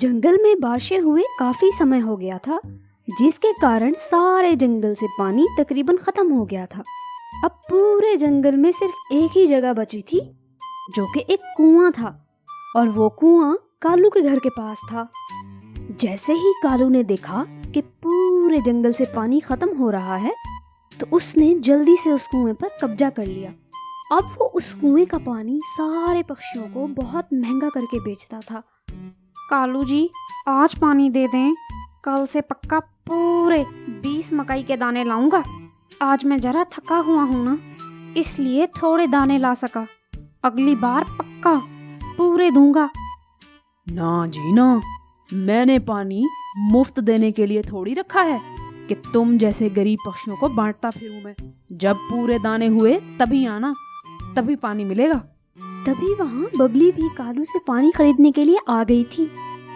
जंगल में बारिशें हुए काफी समय हो गया था, जिसके कारण सारे जंगल से पानी तकरीबन खत्म हो गया था। अब पूरे जंगल में सिर्फ एक ही जगह बची थी, जो कि एक कुआं था, और वो कुआं कालू के घर के पास था। जैसे ही कालू ने देखा कि पूरे जंगल से पानी खत्म हो रहा है, तो उसने जल्दी से उस कुएं पर कब्जा कर लिया। अब वो उस कुएं का पानी सारे पक्षियों को बहुत महंगा करके बेचता था। कालू जी, आज पानी दे दें, कल से पक्का पूरे 20 मकई के दाने लाऊंगा। आज मैं जरा थका हुआ हूँ ना, इसलिए थोड़े दाने ला सका। अगली बार पक्का पूरे दूंगा। ना जी ना, मैंने पानी मुफ्त देने के लिए थोड़ी रखा है कि तुम जैसे गरीब पक्षियों को बांटता फिरूं मैं। जब पूरे दाने हुए तभी आना, तभी पानी मिलेगा। तभी वहाँ बबली भी कालू से पानी खरीदने के लिए आ गई थी,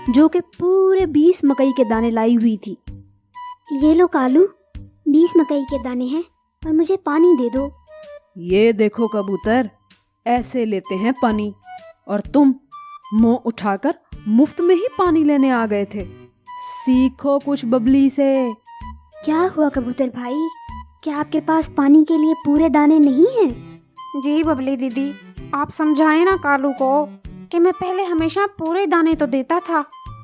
जो कि पूरे 20 मकई के दाने लाई हुई थी। ये लो कालू, 20 मकई के दाने हैं और मुझे पानी दे दो। ये देखो कबूतर, ऐसे लेते हैं पानी, और तुम मुंह उठाकर मुफ्त में ही पानी लेने आ गए थे। सीखो कुछ बबली से। क्या हुआ कबूतर भाई, क्या आपके पास पानी के लिए पूरे दाने नहीं हैं? जी बबली दीदी, आप समझाएं ना कालू को कि मैं पहले हमेशा पूरे दाने तो देता था।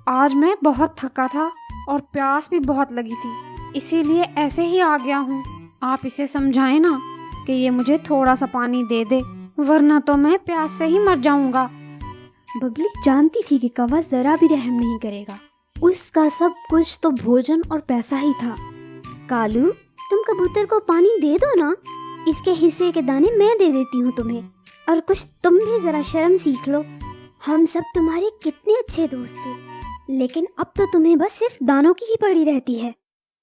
आज मैं बहुत थका था और प्यास भी बहुत लगी थी, इसीलिए ऐसे ही आ गया हूँ। आप इसे समझाएं ना कि ये मुझे थोड़ा सा पानी दे दे, वरना तो मैं प्यास से ही मर जाऊंगा। बबली जानती थी कि कौवा जरा भी रहम नहीं करेगा। उसका सब कुछ तो भोजन और पैसा ही था। कालू, तुम कबूतर को पानी दे दो ना, इसके हिस्से के दाने मैं दे देती हूँ तुम्हें। और कुछ तुम भी जरा शर्म सीख लो। हम सब तुम्हारे कितने अच्छे दोस्त थे, लेकिन अब तो तुम्हें बस सिर्फ दानों की ही पड़ी रहती है।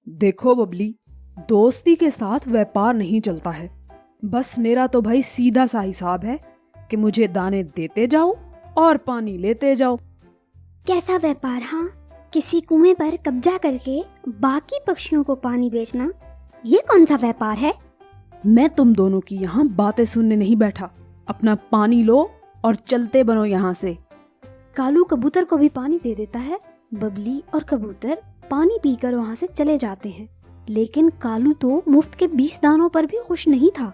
देखो बबली, दोस्ती के साथ व्यापार नहीं चलता है। बस मेरा तो भाई सीधा सा हिसाब है कि मुझे दाने देते जाओ और पानी लेते जाओ। कैसा व्यापार? हाँ, किसी कुएं पर कब्जा करके बाकी पक्षियों को पानी बेचना, ये कौन सा व्यापार है? मैं तुम दोनों की यहाँ बातें सुनने नहीं बैठा। अपना पानी लो और चलते बनो यहाँ से। कालू कबूतर को भी पानी दे देता है। बबली और कबूतर पानी पीकर वहाँ से चले जाते हैं, लेकिन कालू तो मुफ्त के 20 दानों पर भी खुश नहीं था।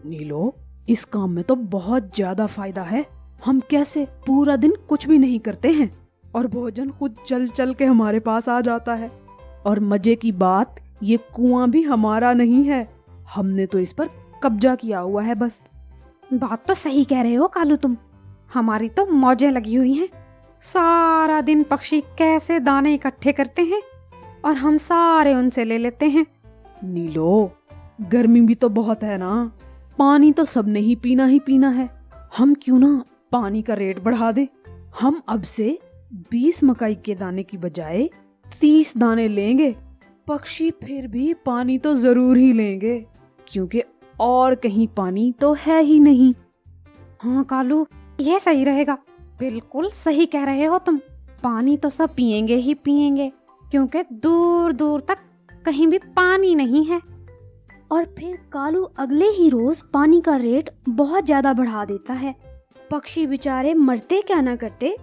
नीलो, इस काम में तो बहुत ज्यादा फायदा है। हम कैसे पूरा दिन कुछ भी नहीं करते हैं और भोजन खुद चल चल के हमारे पास आ जाता है। और मजे की बात, ये कुआं भी हमारा नहीं है, हमने तो इस पर कब्जा किया हुआ है बस। बात तो सही कह रहे हो कालू तुम, हमारी तो मौजें लगी हुई हैं। सारा दिन पक्षी कैसे दाने इकट्ठे करते हैं और हम सारे उनसे ले लेते हैं। नीलो, गर्मी भी तो बहुत है ना, पानी तो सबने ही पीना है। हम क्यों ना पानी का रेट बढ़ा दें। हम अब से 20 मकई के दाने की बजाय 30 दाने लेंगे। पक्षी फिर भी पानी तो जरूर ही लेंगे, क्योंकि और कहीं पानी तो है ही नहीं। हाँ कालू, ये सही रहेगा। बिल्कुल सही कह रहे हो तुम। पानी तो सब पिएंगे ही पिएंगे, क्योंकि दूर दूर तक कहीं भी पानी नहीं है। और फिर कालू अगले ही रोज पानी का रेट बहुत ज्यादा बढ़ा देता है। पक्षी बेचारे मरते क्या ना करते,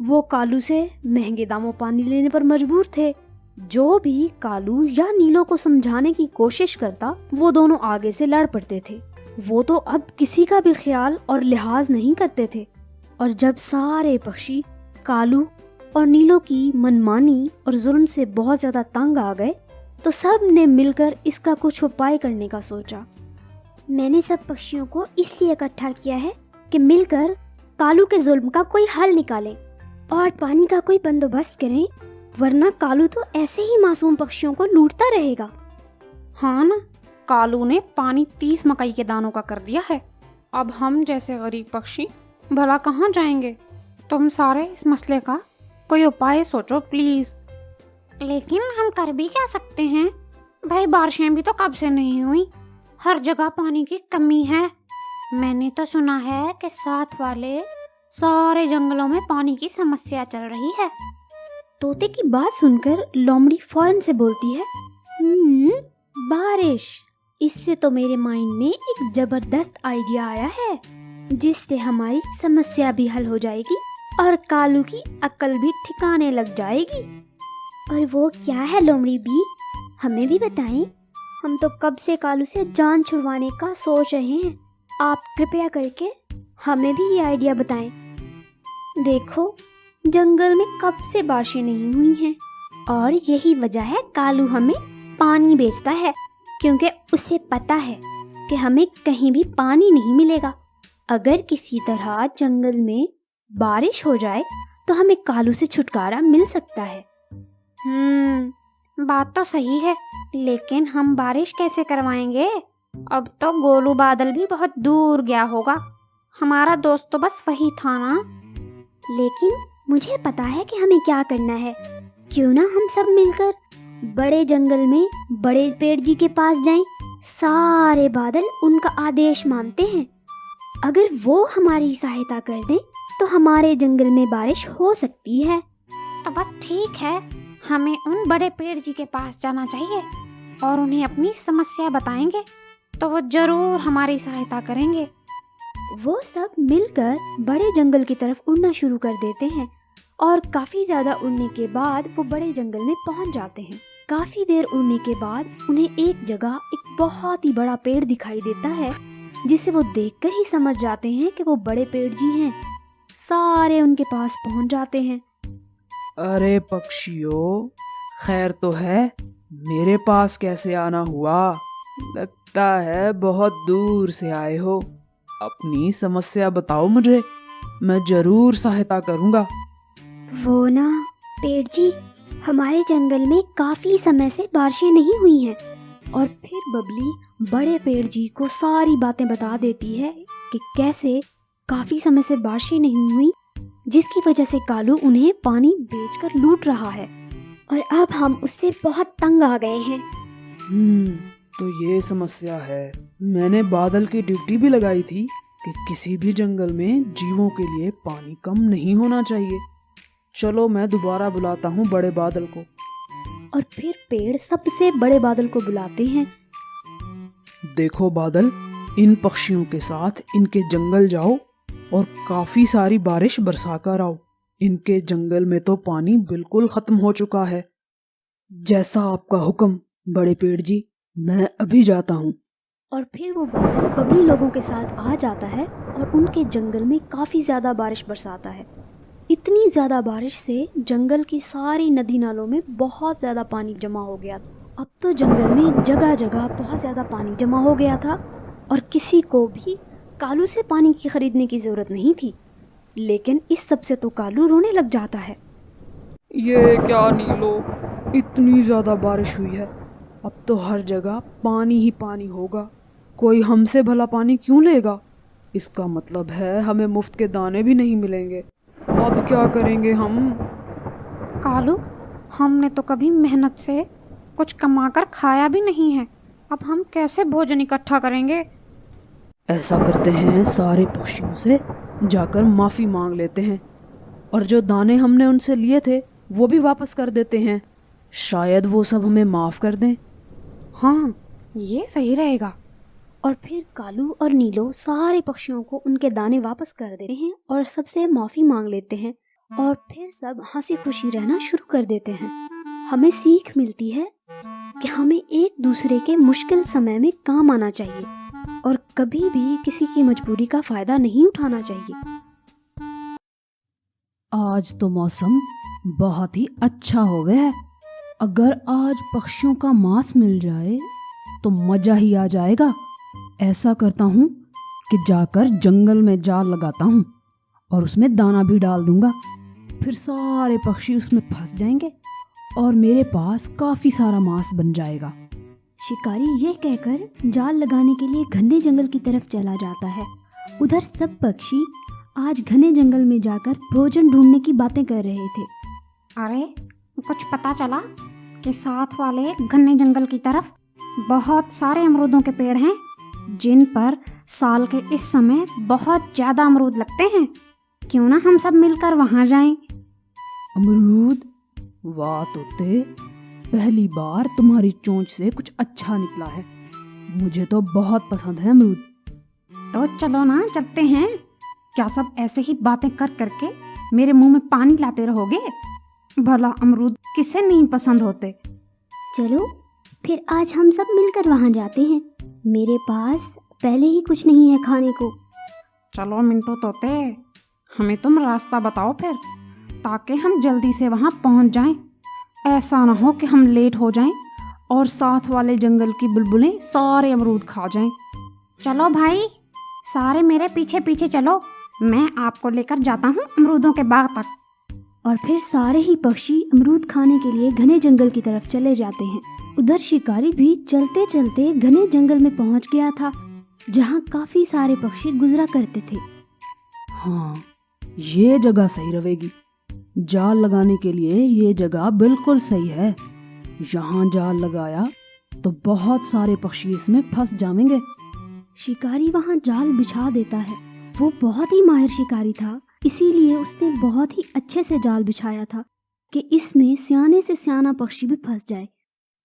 वो कालू से महंगे दामों पानी लेने पर मजबूर थे। जो भी कालू या नीलो को समझाने की कोशिश करता, वो दोनों आगे से लड़ पड़ते थे। वो तो अब किसी का भी ख्याल और लिहाज नहीं करते थे। और जब सारे पक्षी कालू और नीलो की मनमानी और जुल्म से बहुत ज्यादा तंग आ गए, तो सब ने मिलकर इसका कुछ उपाय करने का सोचा। मैंने सब पक्षियों को इसलिए इकट्ठा किया है कि मिलकर कालू के जुल्म का कोई हल निकालें और पानी का कोई बंदोबस्त करें, वरना कालू तो ऐसे ही मासूम पक्षियों को लूटता रहेगा। हाँ ना, कालू ने पानी 30 मकई के दानों का कर दिया है। अब हम जैसे गरीब पक्षी भला कहाँ जाएंगे? तुम सारे इस मसले का कोई उपाय सोचो प्लीज। लेकिन हम कर भी क्या सकते हैं भाई, बारिशें भी तो कब से नहीं हुई, हर जगह पानी की कमी है। मैंने तो सुना है कि साथ वाले सारे जंगलों में पानी की समस्या चल रही है। तोते की बात सुनकर लोमड़ी फौरन से बोलती है, बारिश, इससे तो मेरे माइंड में एक जबरदस्त आइडिया आया है, जिससे हमारी समस्या भी हल हो जाएगी और कालू की अक्ल भी ठिकाने लग जाएगी। और वो क्या है लोमड़ी बी, हमें भी बताएं। हम तो कब से कालू से जान छुड़वाने का सोच रहे हैं। आप कृपया करके हमें भी ये आइडिया बताएं। देखो, जंगल में कब से बारिशें नहीं हुई हैं और यही वजह है कालू हमें पानी बेचता है, क्योंकि उसे पता है कि हमें कहीं भी पानी नहीं मिलेगा। अगर किसी तरह जंगल में बारिश हो जाए तो हमें कालू से छुटकारा मिल सकता है। बात तो सही है, लेकिन हम बारिश कैसे करवाएंगे? अब तो गोलू बादल भी बहुत दूर गया होगा। हमारा दोस्त तो बस वही था ना। लेकिन मुझे पता है कि हमें क्या करना है। क्यों ना हम सब मिलकर बड़े जंगल में बड़े पेड़ जी के पास जाएं। सारे बादल उनका आदेश मानते हैं। अगर वो हमारी सहायता कर दें तो हमारे जंगल में बारिश हो सकती है। तो बस ठीक है, हमें उन बड़े पेड़ जी के पास जाना चाहिए और उन्हें अपनी समस्या बताएंगे तो वो जरूर हमारी सहायता करेंगे। वो सब मिलकर बड़े जंगल की तरफ उड़ना शुरू कर देते हैं और काफी ज्यादा उड़ने के बाद वो बड़े जंगल में पहुंच जाते हैं। काफी देर उड़ने के बाद उन्हें एक जगह एक बहुत ही बड़ा पेड़ दिखाई देता है, जिसे वो देखकर ही समझ जाते हैं कि वो बड़े पेड़ जी हैं। सारे उनके पास पहुंच जाते हैं। अरे पक्षियों, खैर तो है, मेरे पास कैसे आना हुआ? लगता है बहुत दूर से आए हो। अपनी समस्या बताओ मुझे, मैं जरूर सहायता करूंगा। वो ना पेड़ जी, हमारे जंगल में काफी समय से बारिशें नहीं हुई हैं। और फिर बबली बड़े पेड़ जी को सारी बातें बता देती है कि कैसे काफी समय से बारिशें नहीं हुई, जिसकी वजह से कालू उन्हें पानी बेचकर लूट रहा है और अब हम उससे बहुत तंग आ गए हैं। तो ये समस्या है। मैंने बादल की ड्यूटी भी लगाई थी कि किसी भी जंगल में जीवों के लिए पानी कम नहीं होना चाहिए। चलो मैं दोबारा बुलाता हूँ बड़े बादल को। और फिर पेड़ सबसे बड़े बादल को बुलाते हैं। देखो बादल, इन पक्षियों के साथ इनके जंगल जाओ और काफी सारी बारिश बरसा कर आओ। इनके जंगल में तो पानी बिल्कुल खत्म हो चुका है। जैसा आपका हुक्म बड़े पेड़ जी, मैं अभी जाता हूँ। और फिर वो बादल बबली लोगों के साथ आ जाता है और उनके जंगल में काफी ज्यादा बारिश बरसाता है। इतनी ज्यादा बारिश से जंगल की सारी नदी नालों में बहुत ज्यादा पानी जमा हो गया। अब तो जंगल में जगह जगह बहुत ज्यादा पानी जमा हो गया था और किसी को भी कालू से पानी की खरीदने की जरूरत नहीं थी। लेकिन इस सब से तो कालू रोने लग जाता है। ये क्या नीलो, इतनी ज्यादा बारिश हुई है, अब तो हर जगह पानी ही पानी होगा। कोई हमसे भला पानी क्यों लेगा? इसका मतलब है हमें मुफ्त के दाने भी नहीं मिलेंगे। अब क्या करेंगे हम? कालू, हमने तो कभी मेहनत से कुछ कमाकर खाया भी नहीं है। अब हम कैसे भोजन इकट्ठा करेंगे? ऐसा करते हैं, सारे पक्षियों से जाकर माफी मांग लेते हैं और जो दाने हमने उनसे लिए थे वो भी वापस कर देते हैं। शायद वो सब हमें माफ कर दें। हाँ, ये सही रहेगा। और फिर कालू और नीलो सारे पक्षियों को उनके दाने वापस कर देते हैं और सबसे माफी मांग लेते हैं और फिर सब हंसी खुशी रहना शुरू कर देते हैं। हमें सीख मिलती है कि हमें एक दूसरे के मुश्किल समय में काम आना चाहिए और कभी भी किसी की मजबूरी का फायदा नहीं उठाना चाहिए। आज तो मौसम बहुत ही अच्छा हो गया है। अगर आज पक्षियों का मांस मिल जाए तो मजा ही आ जाएगा। ऐसा करता हूँ कि जाकर जंगल में जाल लगाता हूँ और उसमें दाना भी डाल दूंगा। फिर सारे पक्षी उसमें फंस जाएंगे और मेरे पास काफी सारा मांस बन जाएगा। शिकारी ये कहकर जाल लगाने के लिए घने जंगल की तरफ चला जाता है। उधर सब पक्षी आज घने जंगल में जाकर भोजन ढूंढने की बातें कर रहे थे। अरे, कुछ पता चला कि साथ वाले घने जंगल की तरफ बहुत सारे अमरूदों के पेड़ हैं, जिन पर साल के इस समय बहुत ज्यादा अमरूद लगते हैं। क्यों ना हम सब मिलकर वहां जाएं? अमरूद? वाह तोते, पहली बार तुम्हारी चोंच से कुछ अच्छा निकला है। मुझे तो बहुत पसंद है अमरूद। तो चलो ना, चलते हैं। क्या सब ऐसे ही बातें कर करके मेरे मुंह में पानी लाते रहोगे? भला अमरूद किसे नहीं पसंद होते। चलो फिर आज हम सब मिलकर वहाँ जाते हैं। मेरे पास पहले ही कुछ नहीं है खाने को। चलो मिंटू तोते, हमें तुम रास्ता बताओ फिर, ताकि हम जल्दी से वहाँ पहुँच जाएं। ऐसा ना हो कि हम लेट हो जाएं और साथ वाले जंगल की बुलबुलें सारे अमरूद खा जाएं। चलो भाई, सारे मेरे पीछे पीछे चलो, मैं आपको लेकर जाता हूँ अमरूदों के बाग तक। और फिर सारे ही पक्षी अमरूद खाने के लिए घने जंगल की तरफ चले जाते हैं। उधर शिकारी भी चलते चलते घने जंगल में पहुंच गया था, जहां काफी सारे पक्षी गुजरा करते थे। हाँ, ये जगह सही रहेगी। जाल लगाने के लिए ये जगह बिल्कुल सही है। यहाँ जाल लगाया तो बहुत सारे पक्षी इसमें फंस जाएंगे। शिकारी वहां जाल बिछा देता है। वो बहुत ही माहिर शिकारी था, इसीलिए उसने बहुत ही अच्छे से जाल बिछाया था कि इसमें सियाने से सियाना पक्षी भी फंस जाए।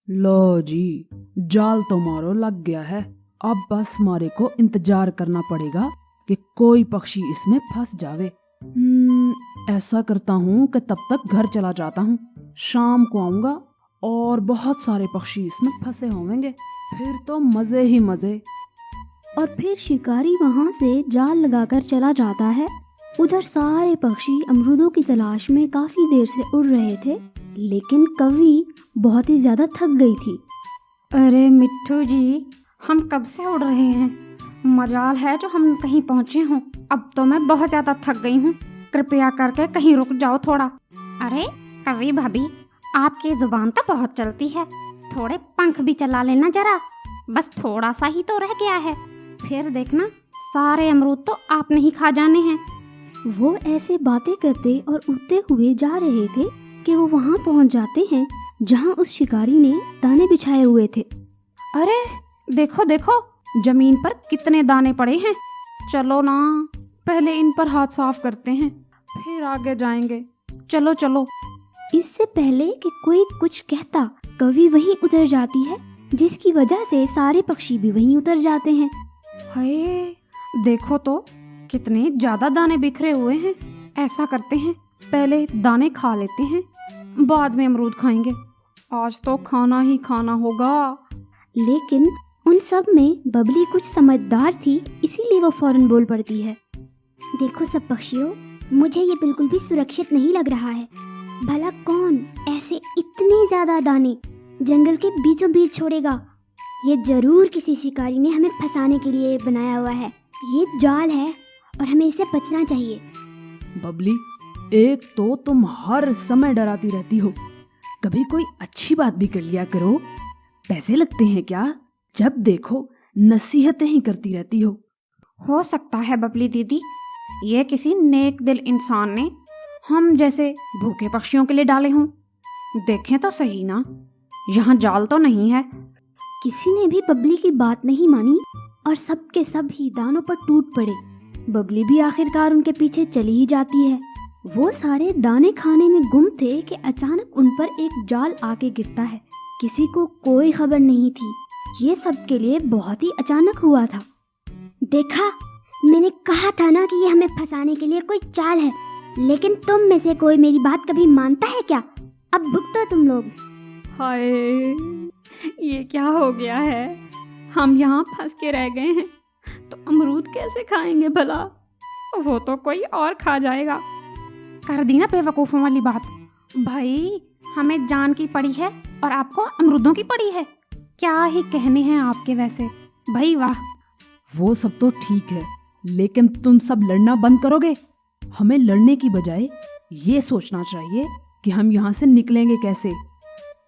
लो जी, जाल तो मारो लग गया है। अब बस हमारे को इंतजार करना पड़ेगा कि कोई पक्षी इसमें फंस जावे। ऐसा करता हूँ कि तब तक घर चला जाता हूँ। शाम को आऊंगा और बहुत सारे पक्षी इसमें फंसे होंगे, फिर तो मजे ही मजे। और फिर शिकारी वहां से जाल लगाकर चला जाता है। उधर सारे पक्षी अमरूदों की तलाश में काफी देर से उड़ रहे थे, लेकिन कवि बहुत ही ज्यादा थक गई थी। अरे मिट्ठू जी, हम कब से उड़ रहे हैं? मजाल है जो हम कहीं पहुँचे हों। अब तो मैं बहुत ज़्यादा थक गई हूँ, कृपया करके कहीं रुक जाओ थोड़ा। अरे कवि भाभी, आपकी जुबान तो बहुत चलती है, थोड़े पंख भी चला लेना जरा। बस थोड़ा सा ही तो रह गया है, फिर देखना सारे अमरूद तो आपने ही खा जाने हैं। वो ऐसे बातें करते और उड़ते हुए जा रहे थे कि वो वहां पहुंच जाते हैं जहां उस शिकारी ने दाने बिछाए हुए थे। अरे देखो देखो, जमीन पर कितने दाने पड़े हैं। चलो ना, पहले इन पर हाथ साफ करते हैं, फिर आगे जाएंगे। चलो चलो। इससे पहले कि कोई कुछ कहता, कवि वहीं उतर जाती है, जिसकी वजह से सारे पक्षी भी वहीं उतर जाते हैं। हाय, देखो तो कितने ज्यादा दाने बिखरे हुए हैं। ऐसा करते हैं, पहले दाने खा लेते हैं, बाद में अमरूद खाएंगे। आज तो खाना ही खाना होगा। लेकिन उन सब में बबली कुछ समझदार थी, इसीलिए वो फौरन बोल पड़ती है। देखो सब पक्षियों, मुझे ये बिल्कुल भी सुरक्षित नहीं लग रहा है। भला कौन ऐसे इतने ज्यादा दाने जंगल के बीचों बीच छोड़ेगा? ये जरूर किसी शिकारी ने हमें फंसाने के लिए बनाया हुआ है। ये जाल है और हमें इससे बचना चाहिए। बबली, एक तो तुम हर समय डराती रहती हो, कभी कोई अच्छी बात भी कर लिया करो। पैसे लगते हैं क्या? जब देखो नसीहतें ही करती रहती हो सकता है बबली दीदी, ये किसी नेक दिल इंसान ने हम जैसे भूखे पक्षियों के लिए डाले हों। देखें तो सही ना, यहाँ जाल तो नहीं है। किसी ने भी बबली की बात नहीं मानी और सब के सब ही दानों पर टूट पड़े। बबली भी आखिरकार उनके पीछे चली ही जाती है। वो सारे दाने खाने में गुम थे कि अचानक उन पर एक जाल आके गिरता है। किसी को कोई खबर नहीं थी। ये सब के लिए बहुत ही अचानक हुआ था। देखा, मैंने कहा था ना कि ये हमें फंसाने के लिए कोई चाल है, लेकिन तुम में से कोई मेरी बात कभी मानता है क्या? अब भुगतो तुम लोग। हाय, ये क्या हो गया है? हम यहाँ फंस के रह गए हैं, तो अमरूद कैसे खाएंगे भला? वो तो कोई और खा जाएगा। कर दी ना बेवकूफ़ों वाली बात। भाई, हमें जान की पड़ी है और आपको अमरूदों की पड़ी है। क्या ही कहने हैं आपके वैसे। भाई वाह। वो सब तो ठीक है, लेकिन तुम सब लड़ना बंद करोगे? हमें लड़ने की बजाय ये सोचना चाहिए कि हम यहाँ से निकलेंगे कैसे।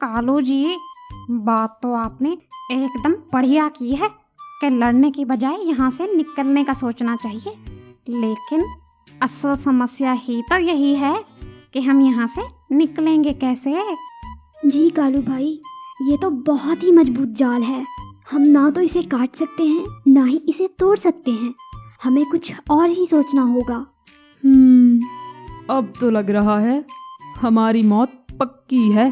कालू जी, बात तो आपने एकदम बढ़िया की है कि लड़ने की बजाय यहाँ से निकलने का सोचना चाहिए, लेकिन असल समस्या ही तो यही है कि हम यहाँ से निकलेंगे कैसे। जी कालू भाई, ये तो बहुत ही मजबूत जाल है। हम ना तो इसे काट सकते हैं, ना ही इसे तोड़ सकते हैं। हमें कुछ और ही सोचना होगा। अब तो लग रहा है हमारी मौत पक्की है।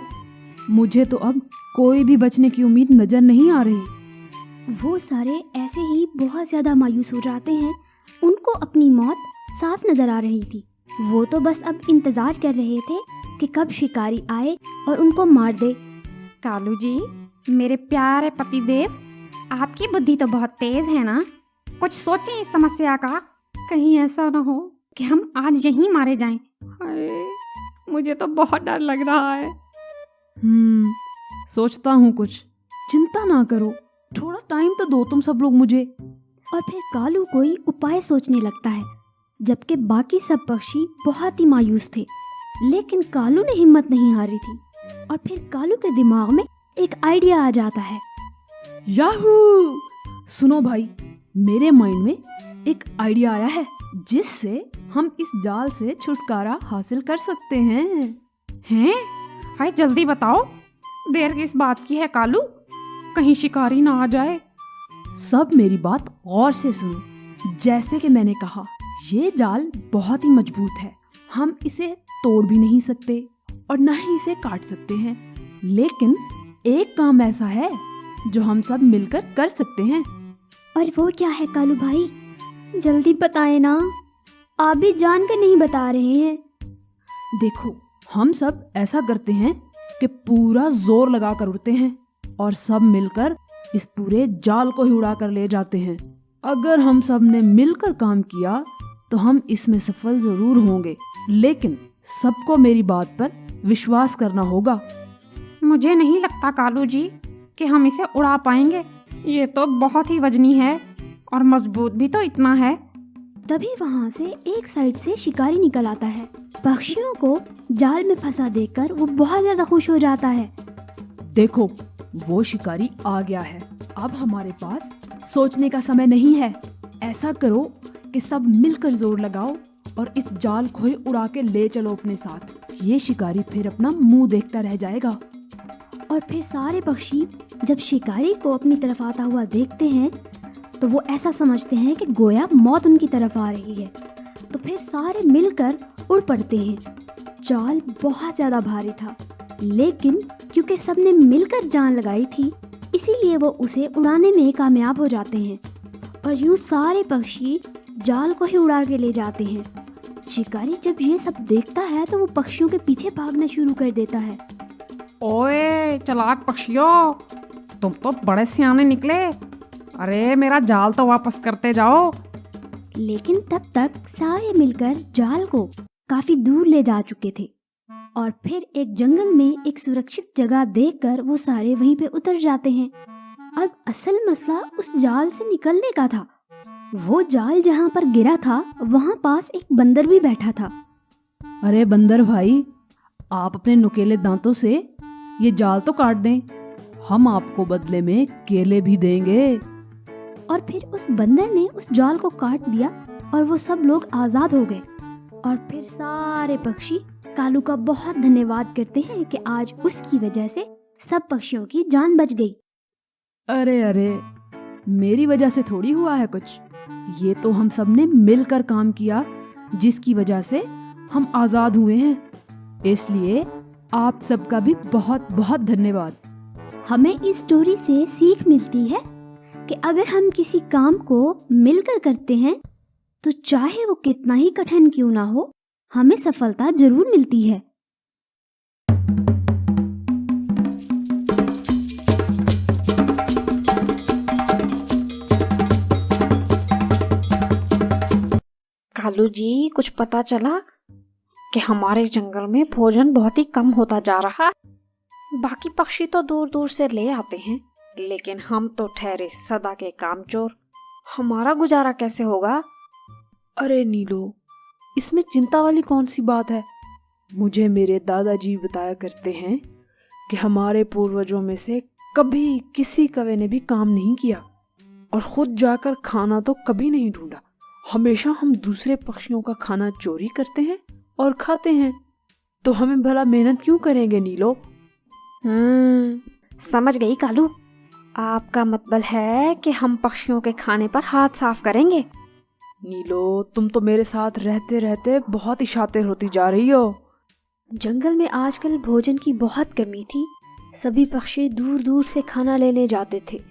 मुझे तो अब कोई भी बचने की उम्मीद नजर नहीं आ रही। वो सारे ऐसे ही बहुत ज्यादा मायूस हो जाते हैं। उनको अपनी मौत साफ नजर आ रही थी। वो तो बस अब इंतजार कर रहे थे कि कब शिकारी आए और उनको मार दे। कालू जी, मेरे प्यारे पतिदेव, आपकी बुद्धि तो बहुत तेज है ना। कुछ सोचें इस समस्या का। कहीं ऐसा ना हो कि हम आज यहीं मारे जाएं। हाय, मुझे तो बहुत डर लग रहा है। सोचता हूँ कुछ। चिंता ना करो, थोड़ा टाइम तो दो तुम सब लोग मुझे। और फिर कालू कोई उपाय सोचने लगता है, जबकि बाकी सब पक्षी बहुत ही मायूस थे। लेकिन कालू ने हिम्मत नहीं हारी थी। और फिर कालू के दिमाग में एक आइडिया आ जाता है। याहू! सुनो भाई, मेरे माइंड में एक आइडिया आया है जिससे हम इस जाल से छुटकारा हासिल कर सकते हैं। हैं? हाय, जल्दी बताओ। देर किस बात की है कालू? कहीं शिकारी ना आ जाए। सब मेरी बात गौर से सुनो। जैसे कि मैंने कहा, ये जाल बहुत ही मजबूत है। हम इसे तोड़ भी नहीं सकते और ना ही इसे काट सकते हैं। लेकिन एक काम ऐसा है जो हम सब मिलकर कर सकते हैं। और वो क्या है कालू भाई? जल्दी बताएं ना, आप भी जानकर नहीं बता रहे हैं। देखो, हम सब ऐसा करते हैं कि पूरा जोर लगा कर उड़ते हैं और सब मिलकर इस पूरे जाल को ही उड़ा कर ले जाते हैं। अगर हम सब ने मिलकर काम किया तो हम इसमें सफल जरूर होंगे, लेकिन सबको मेरी बात पर विश्वास करना होगा। मुझे नहीं लगता कालू जी कि हम इसे उड़ा पाएंगे। ये तो बहुत ही वजनी है और मजबूत भी तो इतना है। तभी वहाँ से एक साइड से शिकारी निकल आता है। पक्षियों को जाल में फंसा देखकर वो बहुत ज्यादा खुश हो जाता है। देखो, वो शिकारी आ गया है। अब हमारे पास सोचने का समय नहीं है। ऐसा करो कि सब मिलकर जोर लगाओ और इस जाल को ही उड़ा के ले चलो अपने साथ। ये शिकारी फिर अपना मुंह देखता रह जाएगा। और फिर सारे पक्षी जब शिकारी को अपनी तरफ आता हुआ देखते हैं तो वो ऐसा समझते हैं कि गोया मौत उनकी तरफ आ रही है। तो फिर सारे मिलकर उड़ पड़ते हैं। जाल बहुत ज़्यादा भारी था, लेकिन क्योंकि सबने मिलकर जान लगाई थी, इसीलिए वो उसे उड़ाने में कामयाब हो जाते हैं। और यूँ सारे पक्षी जाल को ही उड़ा के ले जाते हैं। शिकारी जब ये सब देखता है तो वो पक्षियों के पीछे भागना शुरू कर देता है। ओए चालाक पक्षियों, तुम तो बड़े सियाने निकले। अरे मेरा जाल तो वापस करते जाओ। लेकिन तब तक सारे मिलकर जाल को काफी दूर ले जा चुके थे। और फिर एक जंगल में एक सुरक्षित जगह देखकर वो सारे वहीं पे उतर जाते हैं। अब असल मसला उस जाल से निकलने का था। वो जाल जहाँ पर गिरा था वहाँ पास एक बंदर भी बैठा था। अरे बंदर भाई, आप अपने नुकीले दांतों से ये जाल तो काट दें, हम आपको बदले में केले भी देंगे। और फिर उस बंदर ने उस जाल को काट दिया और वो सब लोग आजाद हो गए। और फिर सारे पक्षी कालू का बहुत धन्यवाद करते हैं कि आज उसकी वजह से सब पक्षियों की जान बच गई। अरे अरे, मेरी वजह से थोड़ी हुआ है कुछ। ये तो हम सब ने मिलकर काम किया, जिसकी वजह से हम आजाद हुए हैं। इसलिए आप सबका भी बहुत बहुत धन्यवाद। हमें इस स्टोरी से सीख मिलती है कि अगर हम किसी काम को मिलकर करते हैं तो चाहे वो कितना ही कठिन क्यों ना हो, हमें सफलता जरूर मिलती है। कालू जी, कुछ पता चला कि हमारे जंगल में भोजन बहुत ही कम होता जा रहा। बाकी पक्षी तो दूर दूर से ले आते हैं, लेकिन हम तो ठहरे सदा के कामचोर। हमारा गुजारा कैसे होगा? अरे नीलो, इसमें चिंता वाली कौन सी बात है? मुझे मेरे दादाजी बताया करते हैं कि हमारे पूर्वजों में से कभी किसी कौवे ने भी काम नहीं किया और खुद जाकर खाना तो कभी नहीं ढूंढा। हमेशा हम दूसरे पक्षियों का खाना चोरी करते हैं और खाते हैं। तो हमें भला मेहनत क्यों करेंगे नीलो? समझ गई कालू। आपका मतलब है कि हम पक्षियों के खाने पर हाथ साफ करेंगे। नीलो, तुम तो मेरे साथ रहते रहते बहुत ही शातिर होती जा रही हो। जंगल में आजकल भोजन की बहुत कमी थी। सभी पक्षी दूर दूर से खाना लेने जाते थे,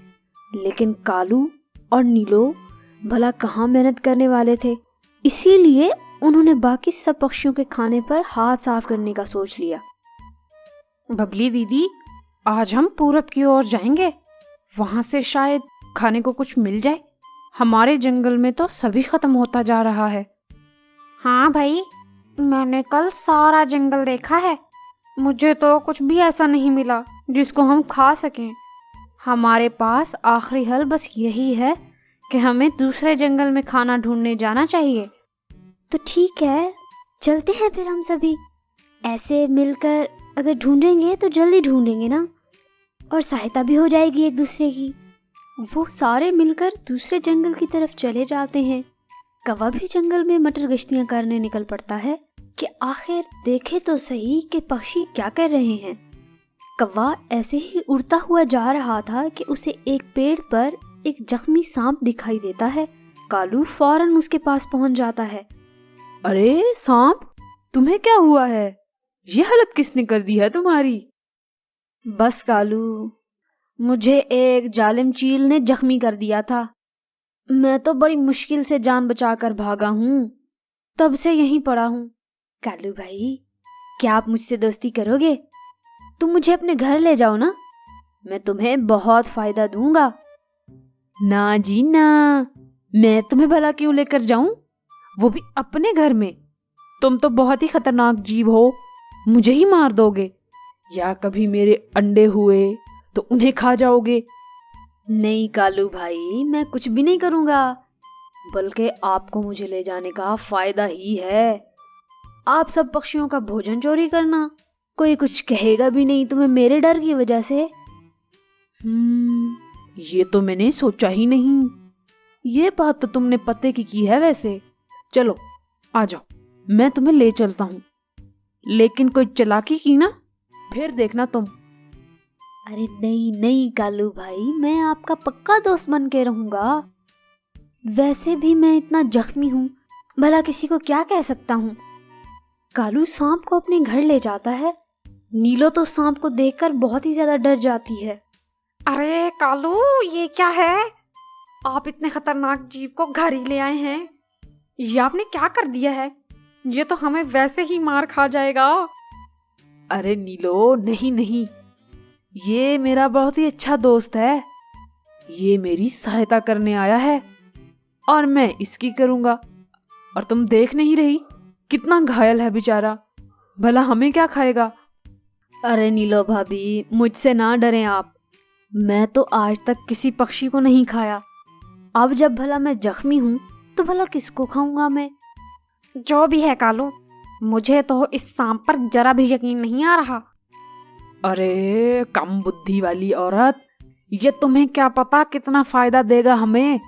लेकिन कालू और नीलो भला कहाँ मेहनत करने वाले थे। इसीलिए उन्होंने बाकी सब पक्षियों के खाने पर हाथ साफ करने का सोच लिया। बबली दीदी, आज हम पूरब की ओर जाएंगे, वहां से शायद खाने को कुछ मिल जाए। हमारे जंगल में तो सभी खत्म होता जा रहा है। हाँ भाई, मैंने कल सारा जंगल देखा है, मुझे तो कुछ भी ऐसा नहीं मिला जिसको हम खा सकें। हमारे पास आखिरी हल बस यही है कि हमें दूसरे जंगल में खाना ढूंढने जाना चाहिए। तो ठीक है, चलते हैं फिर हम सभी। ऐसे मिलकर अगर ढूंढेंगे तो जल्दी ढूंढेंगे ना, और सहायता भी हो जाएगी एक दूसरे की। वो सारे मिलकर दूसरे जंगल की तरफ चले जाते हैं। कौवा भी जंगल में मटर गश्तियां करने निकल पड़ता है कि आखिर देखे तो सही कि पक्षी क्या कर रहे हैं। कौवा ऐसे ही उड़ता हुआ जा रहा था कि उसे एक पेड़ पर एक जख्मी सांप दिखाई देता है। कालू फौरन उसके पास पहुंच जाता है। अरे सांप, तुम्हें क्या हुआ है? ये हालत किसने कर दी है तुम्हारी? बस कालू, मुझे एक जालिम चील ने जख्मी कर दिया था। मैं तो बड़ी मुश्किल से जान बचाकर भागा हूँ, तब से यहीं पड़ा हूँ। कालू भाई, क्या आप मुझसे दोस्ती करोगे? तुम मुझे अपने घर ले जाओ ना, मैं तुम्हें बहुत फायदा दूंगा। ना जी ना, मैं तुम्हें भला क्यों लेकर जाऊं, वो भी अपने घर में? तुम तो बहुत ही खतरनाक जीव हो, मुझे ही मार दोगे, या कभी मेरे अंडे हुए तो उन्हें खा जाओगे। नहीं कालू भाई, मैं कुछ भी नहीं करूंगा, बल्कि आपको मुझे ले जाने का फायदा ही है। आप सब पक्षियों का भोजन चोरी करना, कोई कुछ कहेगा भी नहीं तुम्हें मेरे डर की वजह से। ये तो मैंने सोचा ही नहीं। ये बात तो तुमने पते की है वैसे। चलो आ जाओ, मैं तुम्हें ले चलता हूँ, लेकिन कोई चालाकी की ना, फिर देखना तुम। अरे नहीं नहीं कालू भाई, मैं आपका पक्का दोस्त बन के रहूंगा। वैसे भी मैं इतना जख्मी हूँ, भला किसी को क्या कह सकता हूँ। कालू सांप को अपने घर ले जाता है। नीलो तो सांप को देखकर बहुत ही ज्यादा डर जाती है। अरे कालू, ये क्या है? आप इतने खतरनाक जीव को घर ही ले आए हैं, ये आपने क्या कर दिया है? ये तो हमें वैसे ही मार खा जाएगा। अरे नीलो, नहीं नहीं, ये मेरा बहुत ही अच्छा दोस्त है, ये मेरी सहायता करने आया है और मैं इसकी करूंगा। और तुम देख नहीं रही कितना घायल है बेचारा, भला हमें क्या खाएगा? अरे नीलो भाभी, मुझसे ना डरें आप, मैं तो आज तक किसी पक्षी को नहीं खाया। अब जब भला मैं जख्मी हूँ तो भला किसको खाऊंगा मैं? जो भी है कालू, मुझे तो इस सांप पर जरा भी यकीन नहीं आ रहा। अरे कम बुद्धि वाली औरत, ये तुम्हें क्या पता कितना फायदा देगा हमें।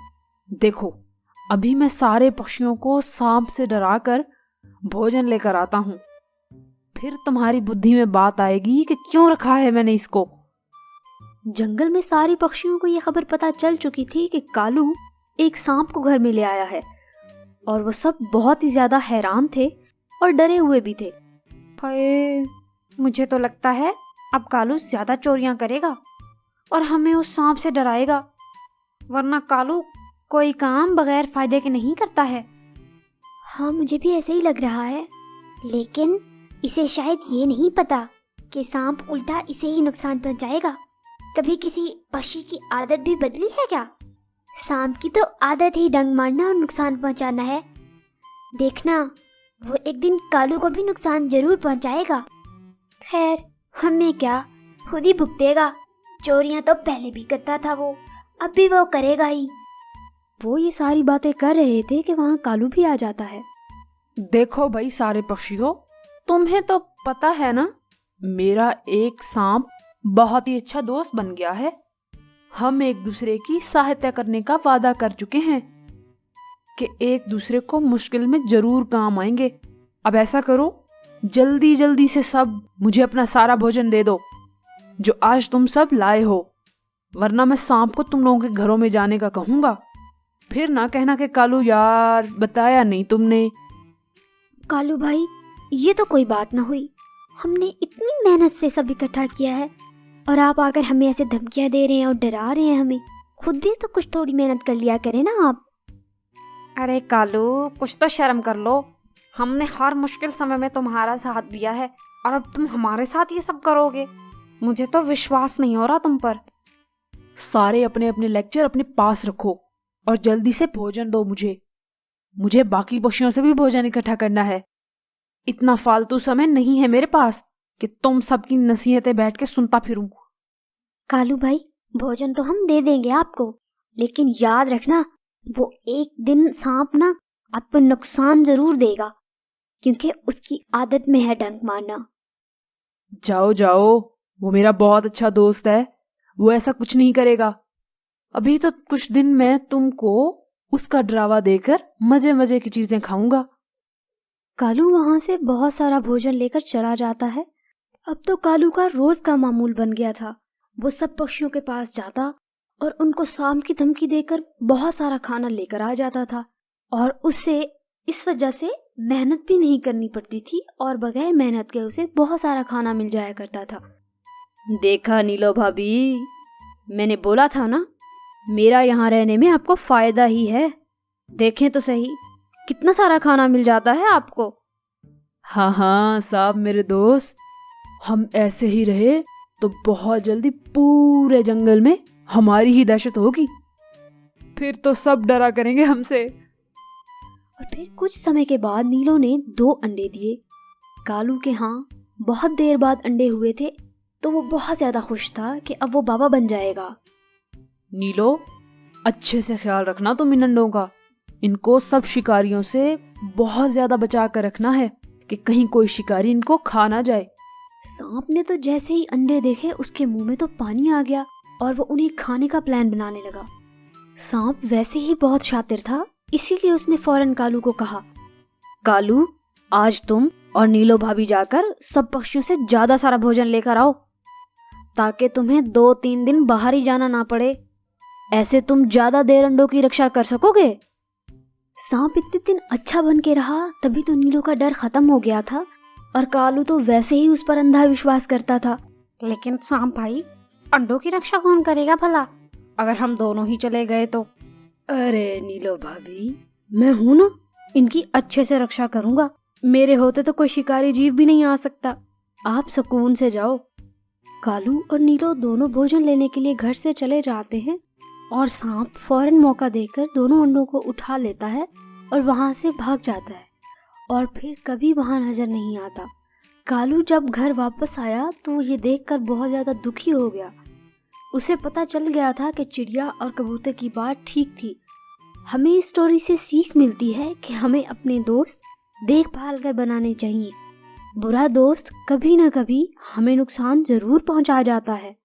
देखो, अभी मैं सारे पक्षियों को सांप से डराकर भोजन लेकर आता हूँ, फिर तुम्हारी बुद्धि में बात आएगी कि क्यों रखा है मैंने इसको। जंगल में सारी पक्षियों को यह खबर पता चल चुकी थी कि कालू एक सांप को घर में ले आया है, और वो सब बहुत ही ज्यादा हैरान थे और डरे हुए भी थे। हाय, मुझे तो लगता है अब कालू ज्यादा चोरियां करेगा और हमें उस सांप से डराएगा, वरना कालू कोई काम बगैर फायदे के नहीं करता है। हाँ, मुझे भी ऐसे ही लग रहा है, लेकिन इसे शायद ये नहीं पता कि सांप उल्टा इसे ही नुकसान पहुंचाएगा। कभी किसी पक्षी की आदत भी बदली है क्या? सांप की तो आदत ही डंक मारना और नुकसान पहुंचाना है। देखना, वो एक दिन कालू को भी नुकसान जरूर पहुंचाएगा। खैर, हमें क्या, खुद ही भुगतेगा। चोरियां तो पहले भी करता था वो, अब भी वो करेगा ही। वो ये सारी बातें कर रहे थे कि वहाँ कालू भी आ जाता है। देखो भाई सारे पक्षियों, तुम्हें तो पता है ना, मेरा एक सांप बहुत ही अच्छा दोस्त बन गया है। हम एक दूसरे की सहायता करने का वादा कर चुके हैं कि एक दूसरे को मुश्किल में जरूर काम आएंगे। अब ऐसा करो, जल्दी जल्दी से सब मुझे अपना सारा भोजन दे दो जो आज तुम सब लाए हो, वरना मैं सांप को तुम लोगों के घरों में जाने का कहूंगा। फिर ना कहना कि कालू यार बताया नहीं तुमने। कालू भाई, ये तो कोई बात ना हुई, हमने इतनी मेहनत से सब इकट्ठा किया है और आप आकर हमें ऐसे धमकियां दे रहे हैं और डरा रहे हैं हमें। खुद भी तो कुछ थोड़ी मेहनत कर लिया करें ना आप। अरे कालू, कुछ तो शर्म कर लो, हमने हर मुश्किल समय में तुम्हारा साथ दिया है और अब तुम हमारे साथ ये सब करोगे? मुझे तो विश्वास नहीं हो रहा तुम पर। सारे अपने अपने लेक्चर अपने पास रखो और जल्दी से भोजन दो मुझे बाकी पक्षियों से भी भोजन इकट्ठा करना है। इतना फालतू समय नहीं है मेरे पास कि तुम सबकी नसीहतें बैठ के सुनता फिरूं। कालू भाई, भोजन तो हम दे देंगे आपको, लेकिन याद रखना वो एक दिन सांप ना आपको नुकसान जरूर देगा, क्योंकि उसकी आदत में है डंक मारना। जाओ जाओ, वो मेरा बहुत अच्छा दोस्त है, वो ऐसा कुछ नहीं करेगा। अभी तो कुछ दिन मैं तुमको उसका डरावा देकर मजे मजे की चीजें खाऊंगा। कालू वहां से बहुत सारा भोजन लेकर चला जाता है। अब तो कालू का रोज का मामूल बन गया था। वो सब पक्षियों के पास जाता और उनको सांप की धमकी देकर बहुत सारा खाना लेकर आ जाता था, और उससे इस वजह से मेहनत भी नहीं करनी पड़ती थी और बगैर मेहनत के उसे बहुत सारा खाना मिल जाया करता था। देखा नीलो भाभी, मैंने बोला था ना, मेरा यहाँ रहने में आपको फायदा ही है। देखें तो सही, कितना सारा खाना मिल जाता है आपको। हाँ हाँ साहब मेरे दोस्त, हम ऐसे ही रहे तो बहुत जल्दी पूरे जंगल में हमारी ही दहशत होगी। फिर तो सब डरा करेंगे हमसे। और फिर कुछ समय के बाद नीलो ने 2 अंडे दिए। कालू के यहाँ बहुत देर बाद अंडे हुए थे, तो वो बहुत ज्यादा खुश था कि अब वो बाबा बन जाएगा। नीलो, अच्छे से ख्याल रखना तुम इन अंडों का। इनको सब शिकारियों से बहुत ज्यादा बचा कर रखना है कि कहीं कोई शिकारी इनको खा ना जाए। सांप ने तो जैसे ही अंडे देखे उसके मुंह में तो पानी आ गया और वो उन्हें खाने का प्लान बनाने लगा। सांप वैसे ही बहुत शातिर था, इसीलिए उसने फौरन कालू को कहा, कालू, आज तुम और नीलो भाभी जाकर सब पक्षियों से ज्यादा सारा भोजन लेकर आओ, ताकि तुम्हें 2-3 दिन बाहर ही जाना ना पड़े। ऐसे तुम ज्यादा देर अंडों की रक्षा कर सकोगे। सांप इतने दिन अच्छा बन के रहा, तभी तो नीलो का डर खत्म हो गया था, और कालू तो वैसे ही उस पर अंधा विश्वास करता था। लेकिन सांप भाई, अंडों की रक्षा कौन करेगा भला, अगर हम दोनों ही चले गए तो? अरे नीलो भाभी, मैं हूं ना, इनकी अच्छे से रक्षा करूंगा। मेरे होते तो कोई शिकारी जीव भी नहीं आ सकता। आप सुकून से जाओ। कालू और नीलो दोनों भोजन लेने के लिए घर से चले जाते हैं, और सांप फौरन मौका देकर दोनों अंडों को उठा लेता है और वहां से भाग जाता है, और फिर कभी वहां नजर नहीं आता। कालू जब घर वापस आया तो ये देखकर बहुत ज्यादा दुखी हो गया। उसे पता चल गया था कि चिड़िया और कबूतर की बात ठीक थी। हमें इस स्टोरी से सीख मिलती है कि हमें अपने दोस्त देखभाल कर बनाने चाहिए। बुरा दोस्त कभी न कभी हमें नुकसान जरूर पहुंचा जाता है।